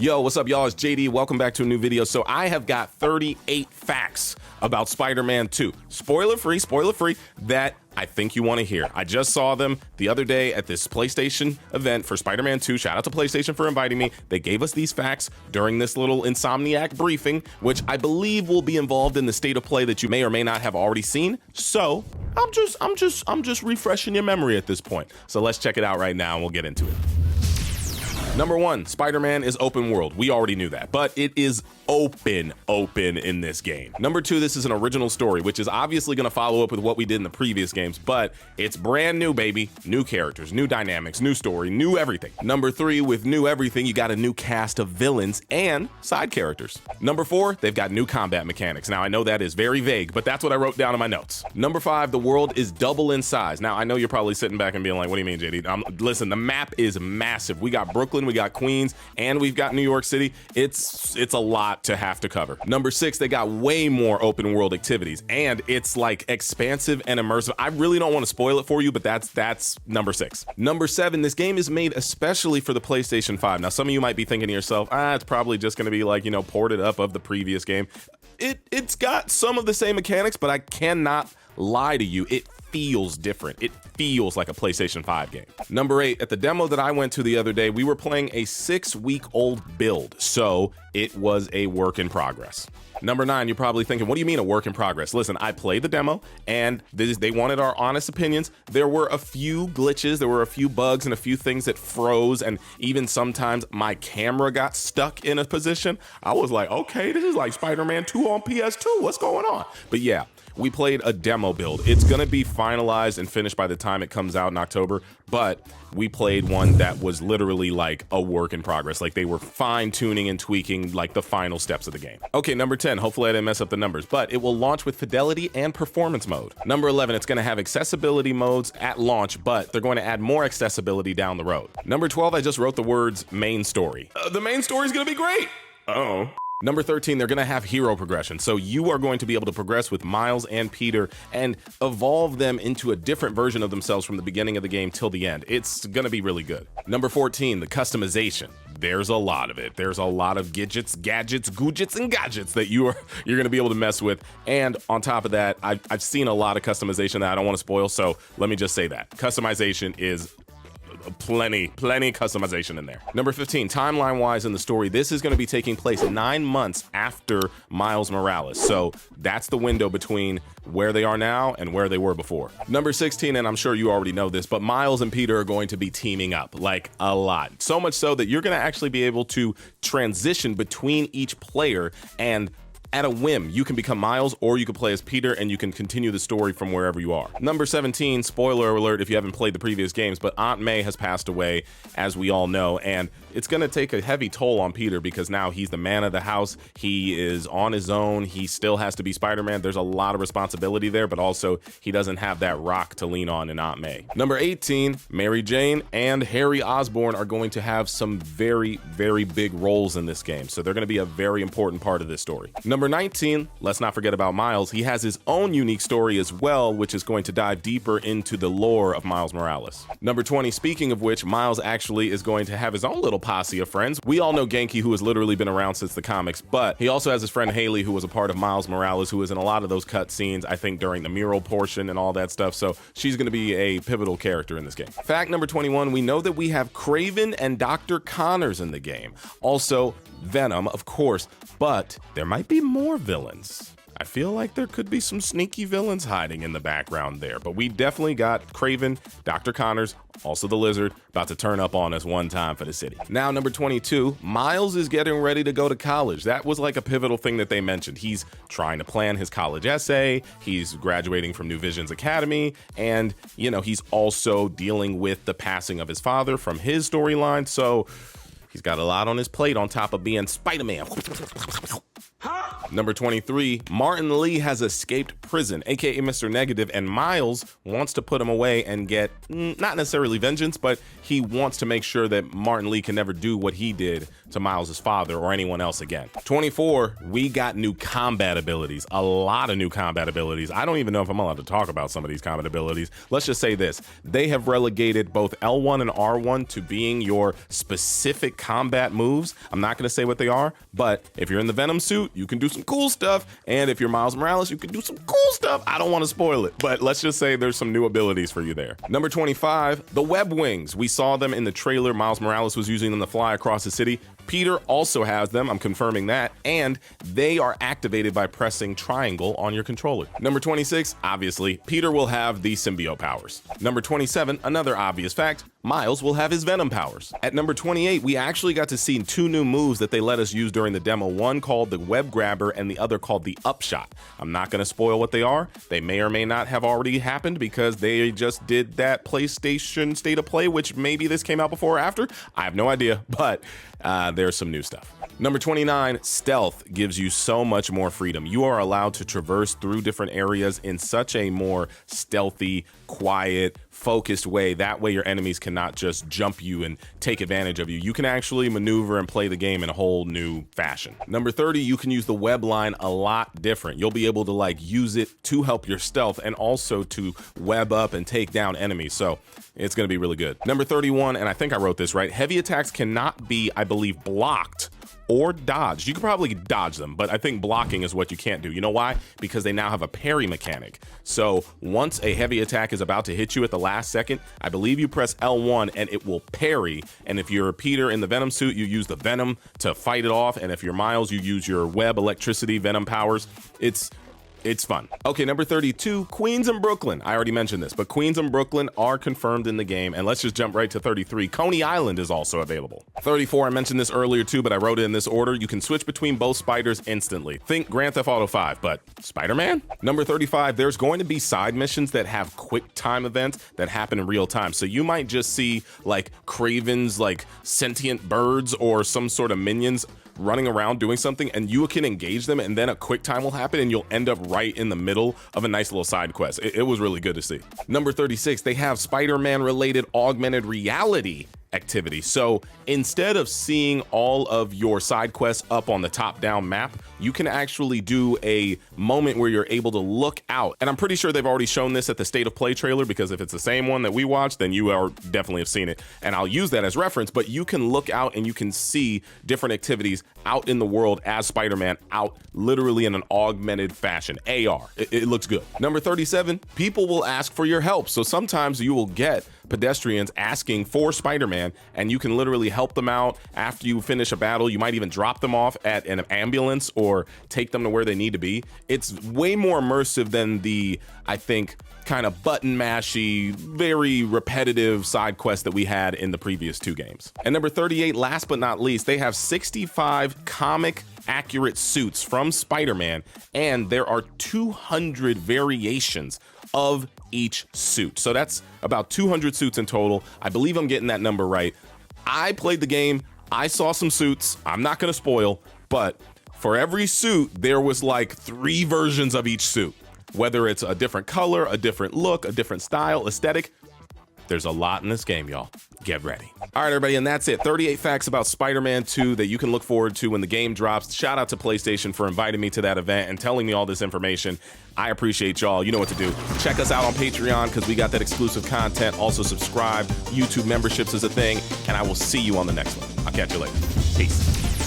Yo, what's up, y'all? It's JD. Welcome back to a new video. So I have got 38 facts about Spider-Man 2. Spoiler free, that I think you want to hear. I just saw them the other day at this PlayStation event for Spider-Man 2. Shout out to PlayStation for inviting me. They gave us these facts during this little Insomniac briefing, which I believe will be involved in the state of play that you may or may not have already seen. So I'm just refreshing your memory at this point. So let's check it out right now and we'll get into it. Number 1, Spider-Man is open world. We already knew that, but it is open in this game. Number 2, this is an original story, which is obviously going to follow up with what we did in the previous games, but it's brand new, baby. New characters, new dynamics, new story, new everything. Number 3, with new everything, you got a new cast of villains and side characters. Number 4, they've got new combat mechanics. Now, I know that is very vague, but that's what I wrote down in my notes. Number 5, the world is double in size. Now, I know you're probably sitting back and being like, what do you mean, JD? Listen, the map is massive. We got Brooklyn, we got Queens, and we've got New York City. It's a lot to have to cover. Number 6, they got way more open world activities, and it's like expansive and immersive. I really don't want to spoil it for you, but that's number 6. Number 7, this game is made especially for the PlayStation 5. Now, some of you might be thinking to yourself, it's probably just going to be like, ported up of the previous game. It's got some of the same mechanics, but I cannot lie to you, it feels different. It feels like a PlayStation 5 game. Number 8, at the demo that I went to the other day, we were playing a 6-week-old build, so it was a work in progress. Number 9, you're probably thinking, what do you mean a work in progress? Listen, I played the demo and they wanted our honest opinions. There were a few glitches, there were a few bugs and a few things that froze, and even sometimes my camera got stuck in a position. I was like, okay, this is like Spider-Man 2 on PS2. What's going on? But yeah, we played a demo build. It's gonna be finalized and finished by the time it comes out in October, but we played one that was literally like a work in progress. Like they were fine tuning and tweaking like the final steps of the game. Okay, number 10, hopefully I didn't mess up the numbers, but it will launch with Fidelity and performance mode. Number 11, it's gonna have accessibility modes at launch, but they're going to add more accessibility down the road. Number 12, I just wrote the words main story. The main story is gonna be great. Uh-oh. Number 13, they're gonna have hero progression. So you are going to be able to progress with Miles and Peter and evolve them into a different version of themselves from the beginning of the game till the end. It's gonna be really good. Number 14, the customization. There's a lot of it. There's a lot of gadgets, goojits, and gadgets that you're gonna be able to mess with. And on top of that, I've seen a lot of customization that I don't wanna spoil, so let me just say that. Customization is plenty customization in there. Number 15, timeline wise in the story, this is going to be taking place 9 months after Miles Morales. So that's the window between where they are now and where they were before. Number 16, and I'm sure you already know this, but Miles and Peter are going to be teaming up like a lot. So much so that you're going to actually be able to transition between each player, and at a whim, you can become Miles or you can play as Peter and you can continue the story from wherever you are. Number 17, spoiler alert if you haven't played the previous games, but Aunt May has passed away, as we all know, and it's going to take a heavy toll on Peter because now he's the man of the house. He is on his own. He still has to be Spider-Man. There's a lot of responsibility there, but also he doesn't have that rock to lean on in Aunt May. Number 18, Mary Jane and Harry Osborn are going to have some very big roles in this game, so they're going to be a very important part of this story. Number 19, let's not forget about Miles. He has his own unique story as well, which is going to dive deeper into the lore of Miles Morales. Number 20, speaking of which, Miles actually is going to have his own little posse of friends. We all know Ganke, who has literally been around since the comics, but he also has his friend Hailey, who was a part of Miles Morales, who was in a lot of those cut scenes, I think during the mural portion and all that stuff, so she's going to be a pivotal character in this game. Fact number 21, we know that we have Kraven and Dr. Connors in the game. Also, Venom, of course, but there might be more villains. I feel like there could be some sneaky villains hiding in the background there, but we definitely got Kraven, Dr. Connors, also the Lizard, about to turn up on us one time for the city. Now, number 22, Miles is getting ready to go to college. That was like a pivotal thing that they mentioned. He's trying to plan his college essay, he's graduating from New Visions Academy, and, he's also dealing with the passing of his father from his storyline, so he's got a lot on his plate on top of being Spider-Man. Number 23, Martin Lee has escaped prison, aka Mr. Negative, and Miles wants to put him away and get, not necessarily vengeance, but he wants to make sure that Martin Lee can never do what he did to Miles' father or anyone else again. 24, we got new combat abilities, a lot of new combat abilities. I don't even know if I'm allowed to talk about some of these combat abilities. Let's just say this, they have relegated both L1 and R1 to being your specific combat moves. I'm not gonna say what they are, but if you're in the Venom suit, you can do some cool stuff, and if you're Miles Morales, you can do some cool stuff. I don't want to spoil it, but let's just say there's some new abilities for you there. Number 25, the web wings. We saw them in the trailer. Miles Morales was using them to fly across the city. Peter also has them, I'm confirming that, and they are activated by pressing triangle on your controller. Number 26, obviously, Peter will have the symbiote powers. Number 27, another obvious fact, Miles will have his Venom powers. At number 28, we actually got to see two new moves that they let us use during the demo, one called the web grabber and the other called the upshot. I'm not gonna spoil what they are. They may or may not have already happened because they just did that PlayStation State of Play, which maybe this came out before or after. I have no idea, but there's some new stuff. Number 29, stealth gives you so much more freedom. You are allowed to traverse through different areas in such a more stealthy, quiet, focused way. That way your enemies cannot just jump you and take advantage of you. You can actually maneuver and play the game in a whole new fashion. Number 30, you can use the Webline a lot different. You'll be able to like use it to help your stealth and also to web up and take down enemies. So it's gonna be really good. Number 31, and I think I wrote this right, heavy attacks cannot be, I believe, blocked or dodged. You could probably dodge them, but I think blocking is what you can't do. You know why? Because they now have a parry mechanic. So once a heavy attack is about to hit you at the last second, I believe you press L1 and it will parry. And if you're Peter in the Venom suit, you use the Venom to fight it off. And if you're Miles, you use your web electricity Venom powers. It's fun. Okay, number 32, Queens and Brooklyn. I already mentioned this, but Queens and Brooklyn are confirmed in the game. And let's just jump right to 33. Coney Island is also available. 34, I mentioned this earlier too, but I wrote it in this order. You can switch between both spiders instantly. Think Grand Theft Auto 5, but Spider-Man? Number 35, there's going to be side missions that have quick time events that happen in real time. So you might just see like Kraven's like sentient birds or some sort of minions running around doing something, and you can engage them, and then a quick time will happen and you'll end up right in the middle of a nice little side quest. It was really good to see. Number 36, they have Spider-Man related augmented reality activity. So instead of seeing all of your side quests up on the top-down map, you can actually do a moment where you're able to look out. And I'm pretty sure they've already shown this at the State of Play trailer, because if it's the same one that we watched, then you are definitely have seen it. And I'll use that as reference, but you can look out and you can see different activities out in the world as Spider-Man, out literally in an augmented fashion, AR. It looks good. Number 37, people will ask for your help. So sometimes you will get pedestrians asking for Spider-Man, and you can literally help them out after you finish a battle. You might even drop them off at an ambulance or take them to where they need to be. It's way more immersive than the, I think, kind of button mashy, very repetitive side quest that we had in the previous two games. And number 38, last but not least, they have 65 comic accurate suits from Spider-Man, and there are 200 variations of each suit. So that's about 200 suits in total. I believe I'm getting that number right. I played the game, I saw some suits, I'm not gonna spoil, but for every suit, there was like 3 versions of each suit. Whether it's a different color, a different look, a different style, aesthetic, there's a lot in this game, y'all. Get ready. All right, everybody, and that's it. 38 facts about Spider-Man 2 that you can look forward to when the game drops. Shout out to PlayStation for inviting me to that event and telling me all this information. I appreciate y'all. You know what to do. Check us out on Patreon because we got that exclusive content. Also subscribe. YouTube memberships is a thing, and I will see you on the next one. I'll catch you later. Peace.